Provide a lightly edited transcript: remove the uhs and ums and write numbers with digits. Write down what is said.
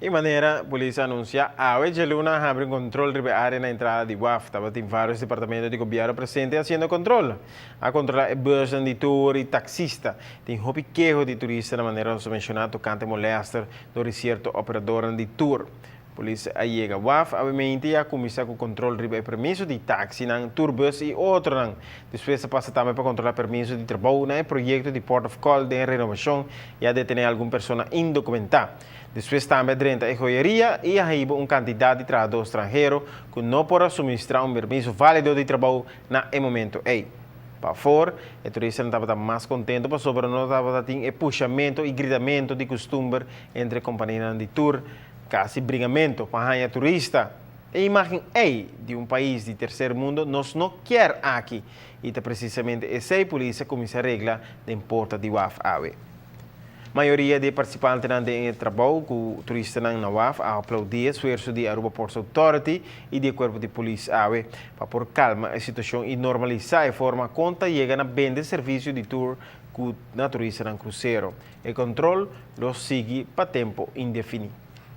De maneira, a polícia anuncia a hoje luna abre um controle de área na entrada de UAF. Tem vários departamentos de governo presentes fazendo controle. A controlar é bus de tour e taxista. Tem hobby queijo de turista na maneira de mencionar tocante molestar do certo operador de tour. Polícia aí chega UAF, obviamente, a começar com o controle de permisso de táxi, tourbus e outro. Depois passa também para controlar permisso de trabalho, projeto de port of call, de renovação e a detener alguma pessoa indocumentada. Depois também dentro da joieria e aí uma quantidade de trabalhadores estrangeiros que não podem suministrar permisso válido de trabalho na momento aí. Para fora, o turista não estava mais contente, mas sobre não estava tendo puxamento e gritamento de costume entre companhias de tour, quase brigamento para a turista. A imagem é de um país de terceiro mundo, nós não quer aqui. E é precisamente essa polícia começa a regra da porta de UAF-AWE. A maioria de participantes no trabalho com o turista na UAF a aplaudir o esforço de Aruba Ports Authority e do Corpo de Polícia AWE para pôr calma a situação e normalizar a forma conta chega na venda de serviço de tour com o turista no cruzeiro. O controle lo sigue para tempo indefinido.